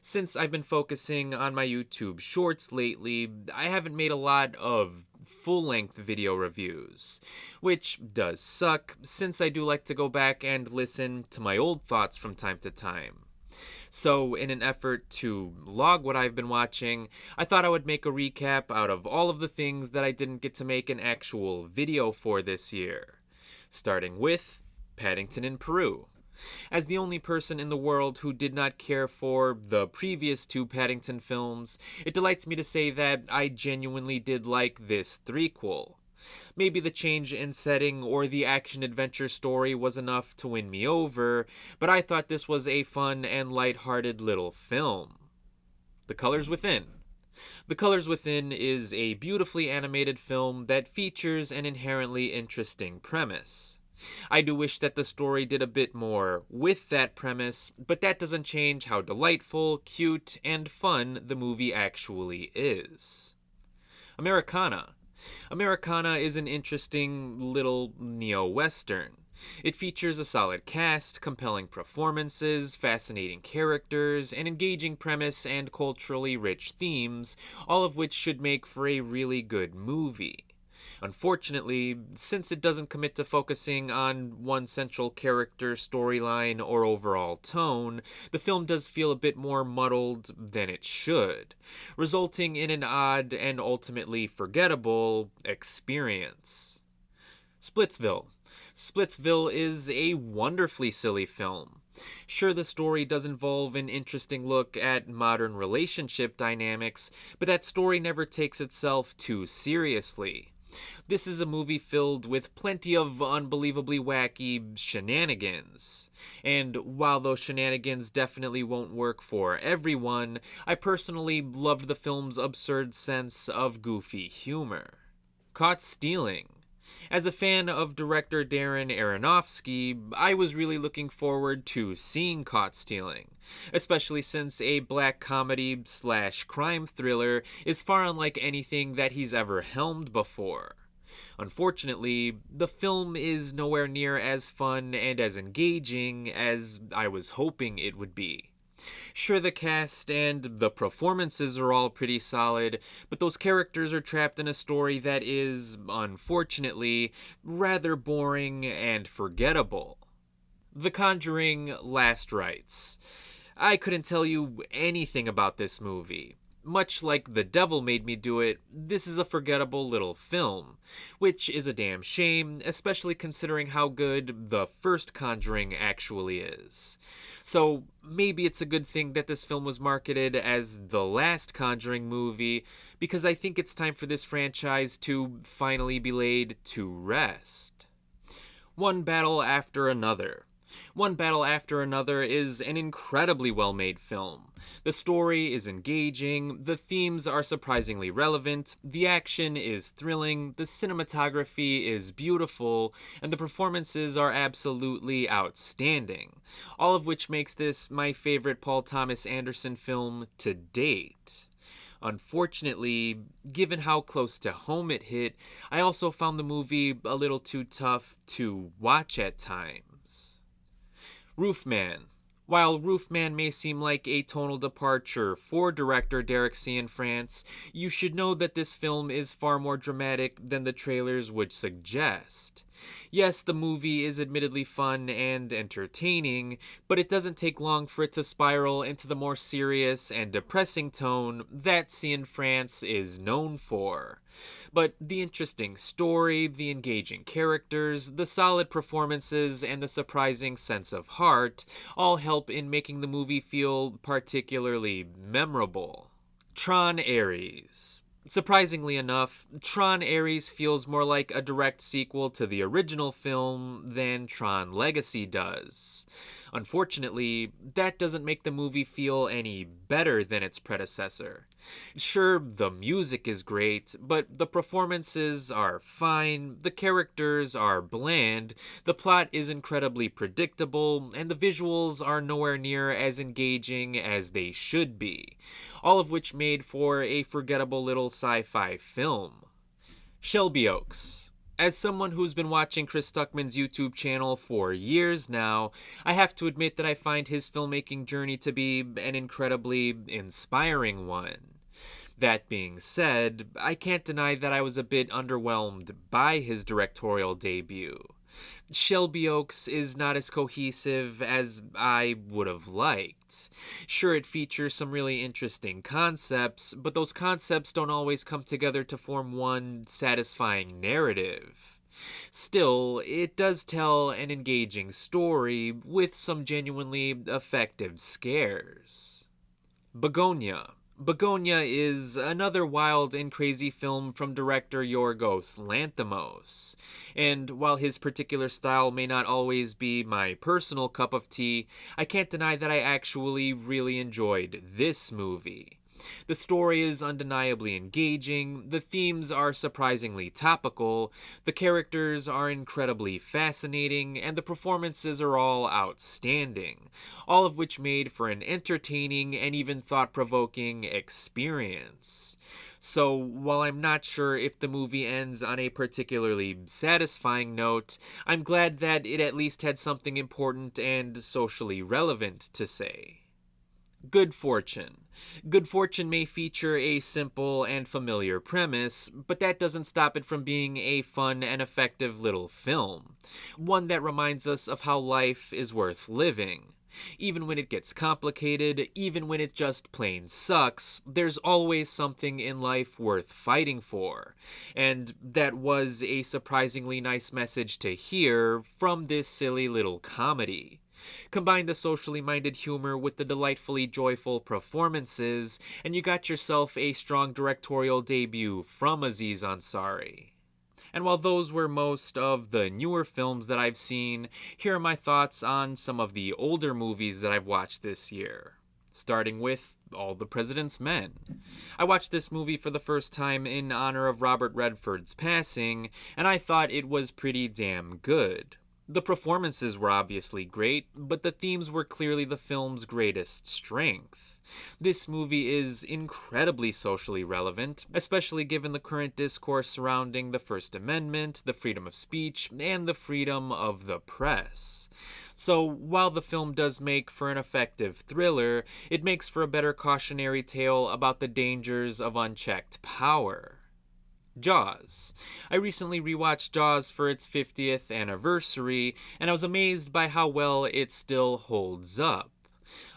Since I've been focusing on my YouTube shorts lately, I haven't made a lot of full-length video reviews, which does suck since I do like to go back and listen to my old thoughts from time to time. So, in an effort to log what I've been watching, I thought I would make a recap out of all of the things that I didn't get to make an actual video for this year. Starting with Paddington in Peru. As the only person in the world who did not care for the previous two Paddington films, it delights me to say that I genuinely did like this threequel. Maybe the change in setting or the action-adventure story was enough to win me over, but I thought this was a fun and light-hearted little film. The Colors Within. The Colors Within is a beautifully animated film that features an inherently interesting premise. I do wish that the story did a bit more with that premise, but that doesn't change how delightful, cute, and fun the movie actually is. Americana. Americana is an interesting little neo-western. It features a solid cast, compelling performances, fascinating characters, an engaging premise, and culturally rich themes, all of which should make for a really good movie. Unfortunately, since it doesn't commit to focusing on one central character, storyline, or overall tone, the film does feel a bit more muddled than it should, resulting in an odd and ultimately forgettable experience. Splitsville. Splitsville is a wonderfully silly film. Sure, the story does involve an interesting look at modern relationship dynamics, but that story never takes itself too seriously. This is a movie filled with plenty of unbelievably wacky shenanigans. And while those shenanigans definitely won't work for everyone, I personally loved the film's absurd sense of goofy humor. Caught Stealing. As a fan of director Darren Aronofsky, I was really looking forward to seeing Caught Stealing, especially since a black comedy / crime thriller is far unlike anything that he's ever helmed before. Unfortunately, the film is nowhere near as fun and as engaging as I was hoping it would be. Sure, the cast and the performances are all pretty solid, but those characters are trapped in a story that is, unfortunately, rather boring and forgettable. The Conjuring Last Rites. I couldn't tell you anything about this movie. Much like The Devil Made Me Do It, this is a forgettable little film, which is a damn shame, especially considering how good the first Conjuring actually is. So maybe it's a good thing that this film was marketed as the last Conjuring movie, because I think it's time for this franchise to finally be laid to rest. One Battle After Another. One Battle After Another is an incredibly well-made film. The story is engaging, the themes are surprisingly relevant, the action is thrilling, the cinematography is beautiful, and the performances are absolutely outstanding, all of which makes this my favorite Paul Thomas Anderson film to date. Unfortunately, given how close to home it hit, I also found the movie a little too tough to watch at times. Roofman. While Roofman may seem like a tonal departure for director Derek Cianfrance, you should know that this film is far more dramatic than the trailers would suggest. Yes, the movie is admittedly fun and entertaining, but it doesn't take long for it to spiral into the more serious and depressing tone that Cianfrance is known for. But the interesting story, the engaging characters, the solid performances, and the surprising sense of heart all help in making the movie feel particularly memorable. Tron Ares. Surprisingly enough, Tron Ares feels more like a direct sequel to the original film than Tron Legacy does. Unfortunately, that doesn't make the movie feel any better than its predecessor. Sure, the music is great, but the performances are fine, the characters are bland, the plot is incredibly predictable, and the visuals are nowhere near as engaging as they should be, all of which made for a forgettable little sci-fi film. Shelby Oaks. As someone who's been watching Chris Stuckman's YouTube channel for years now, I have to admit that I find his filmmaking journey to be an incredibly inspiring one. That being said, I can't deny that I was a bit underwhelmed by his directorial debut. Shelby Oaks is not as cohesive as I would have liked. Sure, it features some really interesting concepts, but those concepts don't always come together to form one satisfying narrative. Still, it does tell an engaging story with some genuinely effective scares. Bugonia. Bugonia is another wild and crazy film from director Yorgos Lanthimos, and while his particular style may not always be my personal cup of tea, I can't deny that I actually really enjoyed this movie. The story is undeniably engaging, the themes are surprisingly topical, the characters are incredibly fascinating, and the performances are all outstanding, all of which made for an entertaining and even thought-provoking experience. So, while I'm not sure if the movie ends on a particularly satisfying note, I'm glad that it at least had something important and socially relevant to say. Good fortune. Good fortune may feature a simple and familiar premise, but that doesn't stop it from being a fun and effective little film. One that reminds us of how life is worth living. Even when it gets complicated, even when it just plain sucks, there's always something in life worth fighting for. And that was a surprisingly nice message to hear from this silly little comedy. Combine the socially minded humor with the delightfully joyful performances, and you got yourself a strong directorial debut from Aziz Ansari. And while those were most of the newer films that I've seen, here are my thoughts on some of the older movies that I've watched this year. Starting with All the President's Men. I watched this movie for the first time in honor of Robert Redford's passing, and I thought it was pretty damn good. The performances were obviously great, but the themes were clearly the film's greatest strength. This movie is incredibly socially relevant, especially given the current discourse surrounding the First Amendment, the freedom of speech, and the freedom of the press. So, while the film does make for an effective thriller, it makes for a better cautionary tale about the dangers of unchecked power. Jaws. I recently rewatched Jaws for its 50th anniversary, and I was amazed by how well it still holds up.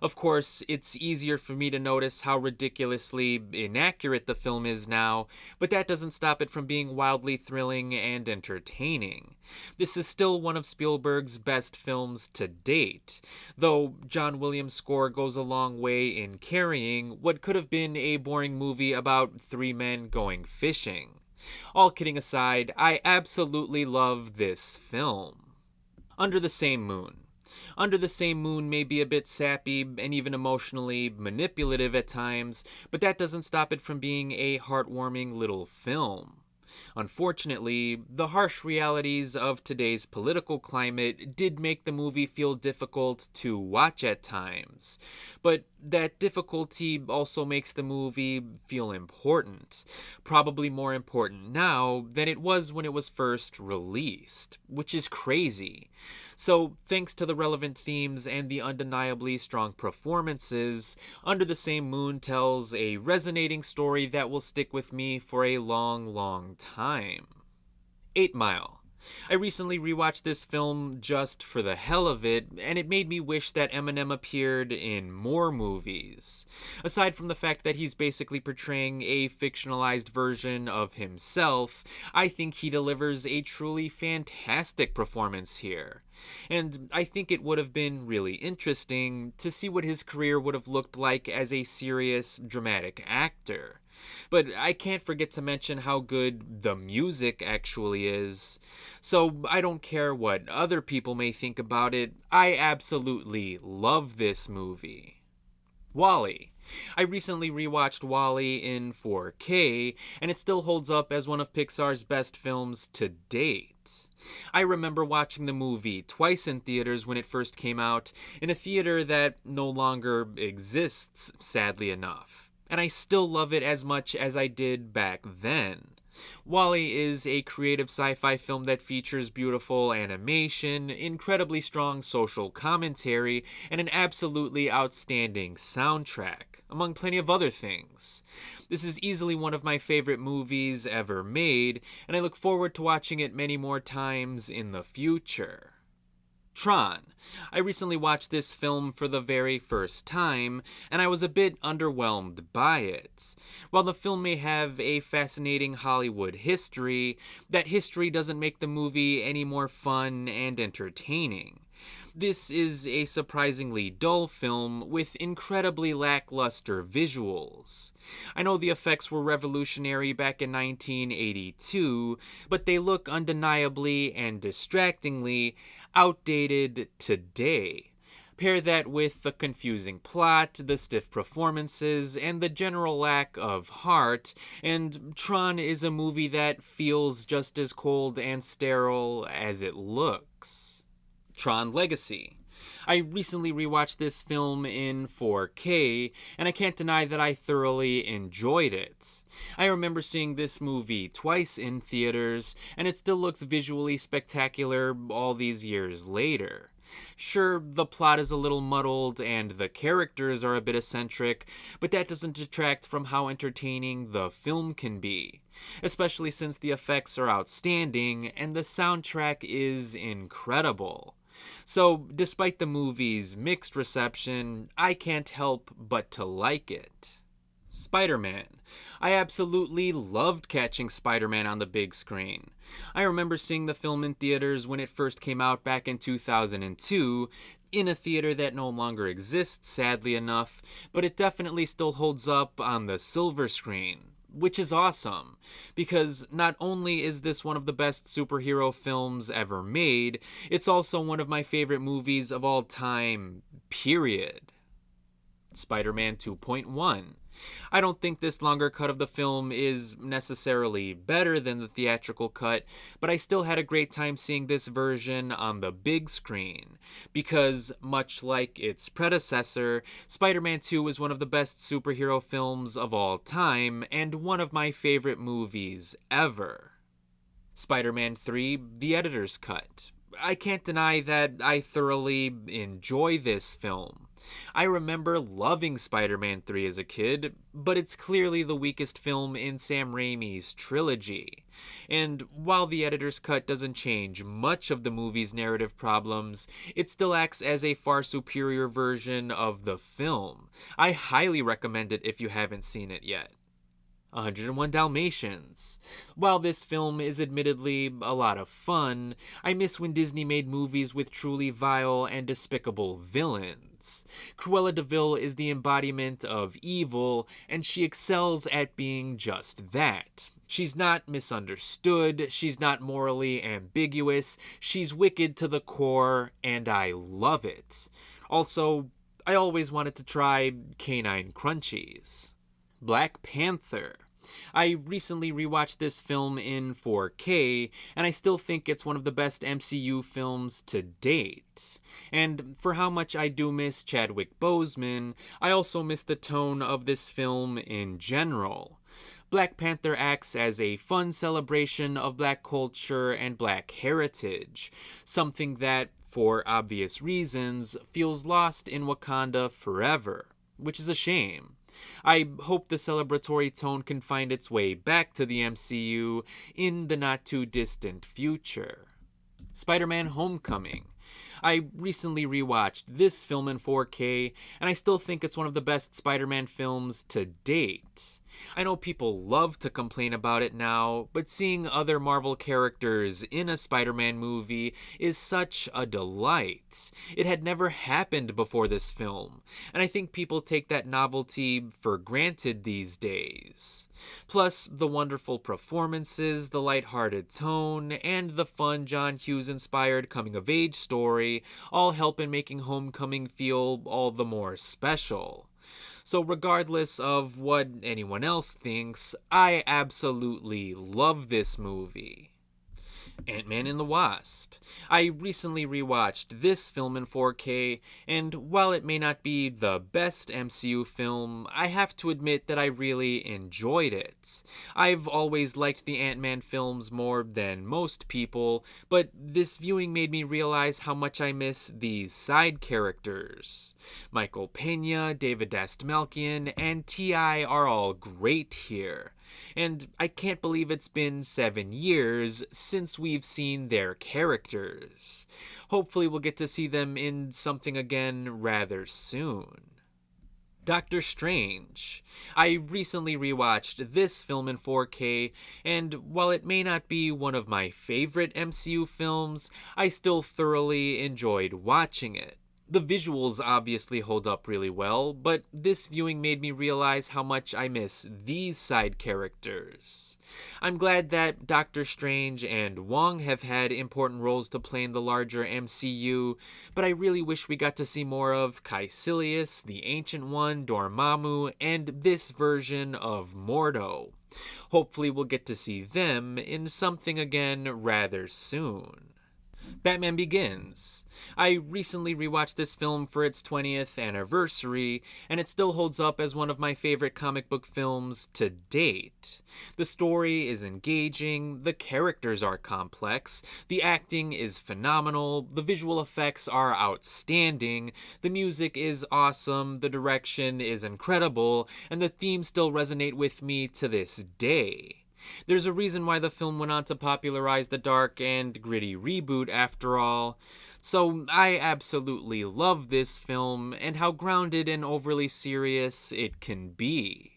Of course, it's easier for me to notice how ridiculously inaccurate the film is now, but that doesn't stop it from being wildly thrilling and entertaining. This is still one of Spielberg's best films to date, though John Williams' score goes a long way in carrying what could have been a boring movie about three men going fishing. All kidding aside, I absolutely love this film. Under the Same Moon. Under the Same Moon may be a bit sappy and even emotionally manipulative at times, but that doesn't stop it from being a heartwarming little film. Unfortunately, the harsh realities of today's political climate did make the movie feel difficult to watch at times. But that difficulty also makes the movie feel important. Probably more important now than it was when it was first released, which is crazy. So, thanks to the relevant themes and the undeniably strong performances, Under the Same Moon tells a resonating story that will stick with me for a long, long time. 8 Mile. I recently rewatched this film just for the hell of it, and it made me wish that Eminem appeared in more movies. Aside from the fact that he's basically portraying a fictionalized version of himself, I think he delivers a truly fantastic performance here. And I think it would have been really interesting to see what his career would have looked like as a serious, dramatic actor. But I can't forget to mention how good the music actually is. So I don't care what other people may think about it, I absolutely love this movie. WALL-E. I recently rewatched WALL-E in 4K, and it still holds up as one of Pixar's best films to date. I remember watching the movie twice in theaters when it first came out, in a theater that no longer exists, sadly enough. And I still love it as much as I did back then. WALL-E is a creative sci-fi film that features beautiful animation, incredibly strong social commentary, and an absolutely outstanding soundtrack, among plenty of other things. This is easily one of my favorite movies ever made, and I look forward to watching it many more times in the future. Tron. I recently watched this film for the very first time, and I was a bit underwhelmed by it. While the film may have a fascinating Hollywood history, that history doesn't make the movie any more fun and entertaining. This is a surprisingly dull film with incredibly lackluster visuals. I know the effects were revolutionary back in 1982, but they look undeniably and distractingly outdated today. Pair that with the confusing plot, the stiff performances, and the general lack of heart, and Tron is a movie that feels just as cold and sterile as it looks. Tron Legacy. I recently rewatched this film in 4K, and I can't deny that I thoroughly enjoyed it. I remember seeing this movie twice in theaters, and it still looks visually spectacular all these years later. Sure, the plot is a little muddled and the characters are a bit eccentric, but that doesn't detract from how entertaining the film can be, especially since the effects are outstanding and the soundtrack is incredible. So, despite the movie's mixed reception, I can't help but to like it. Spider-Man. I absolutely loved catching Spider-Man on the big screen. I remember seeing the film in theaters when it first came out back in 2002, in a theater that no longer exists, sadly enough, but it definitely still holds up on the silver screen. Which is awesome, because not only is this one of the best superhero films ever made, it's also one of my favorite movies of all time, period. Spider-Man 2.1. I don't think this longer cut of the film is necessarily better than the theatrical cut, but I still had a great time seeing this version on the big screen, because much like its predecessor, Spider-Man 2 is one of the best superhero films of all time, and one of my favorite movies ever. Spider-Man 3, The Editor's Cut. I can't deny that I thoroughly enjoy this film. I remember loving Spider-Man 3 as a kid, but it's clearly the weakest film in Sam Raimi's trilogy. And while the editor's cut doesn't change much of the movie's narrative problems, it still acts as a far superior version of the film. I highly recommend it if you haven't seen it yet. 101 Dalmatians. While this film is admittedly a lot of fun, I miss when Disney made movies with truly vile and despicable villains. Cruella de Vil is the embodiment of evil, and she excels at being just that. She's not misunderstood, she's not morally ambiguous, she's wicked to the core, and I love it. Also, I always wanted to try canine crunchies. Black Panther. I recently rewatched this film in 4K, and I still think it's one of the best MCU films to date. And for how much I do miss Chadwick Boseman, I also miss the tone of this film in general. Black Panther acts as a fun celebration of Black culture and Black heritage, something that, for obvious reasons, feels lost in Wakanda forever, which is a shame. I hope the celebratory tone can find its way back to the MCU in the not-too-distant future. Spider-Man Homecoming. I recently rewatched this film in 4K, and I still think it's one of the best Spider-Man films to date. I know people love to complain about it now, but seeing other Marvel characters in a Spider-Man movie is such a delight. It had never happened before this film, and I think people take that novelty for granted these days. Plus, the wonderful performances, the lighthearted tone, and the fun John Hughes-inspired coming-of-age story all help in making Homecoming feel all the more special. So regardless of what anyone else thinks, I absolutely love this movie. Ant-Man and the Wasp. I recently rewatched this film in 4K, and while it may not be the best MCU film, I have to admit that I really enjoyed it. I've always liked the Ant-Man films more than most people, but this viewing made me realize how much I miss these side characters. Michael Pena, David Dastmalchian, and T.I. are all great here. And I can't believe it's been 7 years since we've seen their characters. Hopefully we'll get to see them in something again rather soon. Doctor Strange. I recently rewatched this film in 4K, and while it may not be one of my favorite MCU films, I still thoroughly enjoyed watching it. The visuals obviously hold up really well, but this viewing made me realize how much I miss these side characters. I'm glad that Doctor Strange and Wong have had important roles to play in the larger MCU, but I really wish we got to see more of Caecilius, the Ancient One, Dormammu, and this version of Mordo. Hopefully we'll get to see them in something again rather soon. Batman Begins. I recently rewatched this film for its 20th anniversary, and it still holds up as one of my favorite comic book films to date. The story is engaging, the characters are complex, the acting is phenomenal, the visual effects are outstanding, the music is awesome, the direction is incredible, and the themes still resonate with me to this day. There's a reason why the film went on to popularize the dark and gritty reboot after all. So I absolutely love this film and how grounded and overly serious it can be.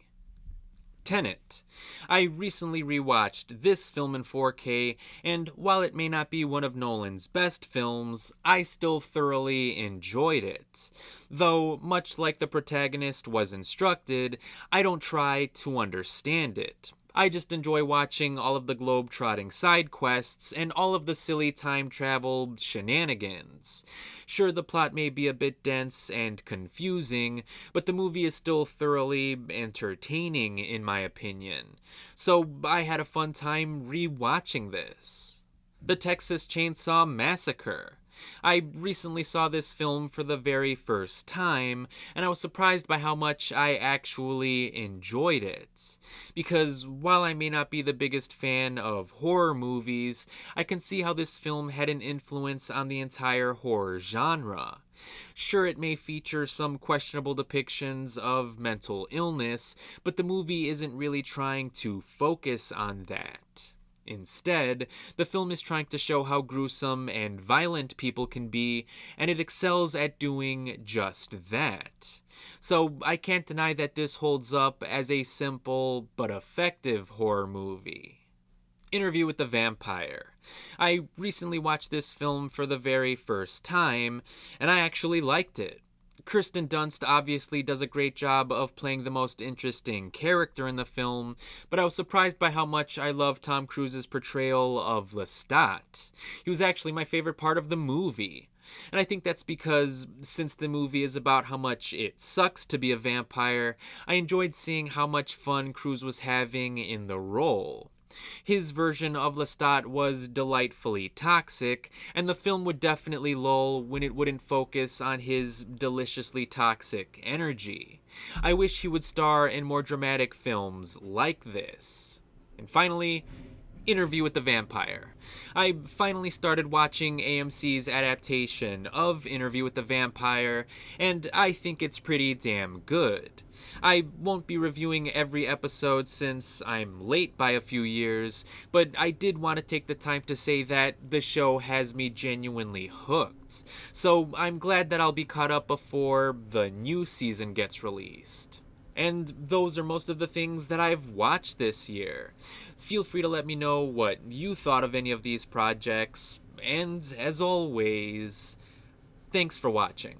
Tenet. I recently rewatched this film in 4K, and while it may not be one of Nolan's best films, I still thoroughly enjoyed it. Though, much like the protagonist was instructed, I don't try to understand it. I just enjoy watching all of the globe-trotting side quests and all of the silly time travel shenanigans. Sure, the plot may be a bit dense and confusing, but the movie is still thoroughly entertaining in my opinion. So I had a fun time re-watching this. The Texas Chainsaw Massacre. I recently saw this film for the very first time, and I was surprised by how much I actually enjoyed it. Because while I may not be the biggest fan of horror movies, I can see how this film had an influence on the entire horror genre. Sure, it may feature some questionable depictions of mental illness, but the movie isn't really trying to focus on that. Instead, the film is trying to show how gruesome and violent people can be, and it excels at doing just that. So I can't deny that this holds up as a simple but effective horror movie. Interview with the Vampire. I recently watched this film for the very first time, and I actually liked it. Kirsten Dunst obviously does a great job of playing the most interesting character in the film, but I was surprised by how much I loved Tom Cruise's portrayal of Lestat. He was actually my favorite part of the movie. And I think that's because, since the movie is about how much it sucks to be a vampire, I enjoyed seeing how much fun Cruise was having in the role. His version of Lestat was delightfully toxic, and the film would definitely lull when it wouldn't focus on his deliciously toxic energy. I wish he would star in more dramatic films like this. And finally, Interview with the Vampire. I finally started watching AMC's adaptation of Interview with the Vampire, and I think it's pretty damn good. I won't be reviewing every episode since I'm late by a few years, but I did want to take the time to say that the show has me genuinely hooked. So I'm glad that I'll be caught up before the new season gets released. And those are most of the things that I've watched this year. Feel free to let me know what you thought of any of these projects, and as always, thanks for watching.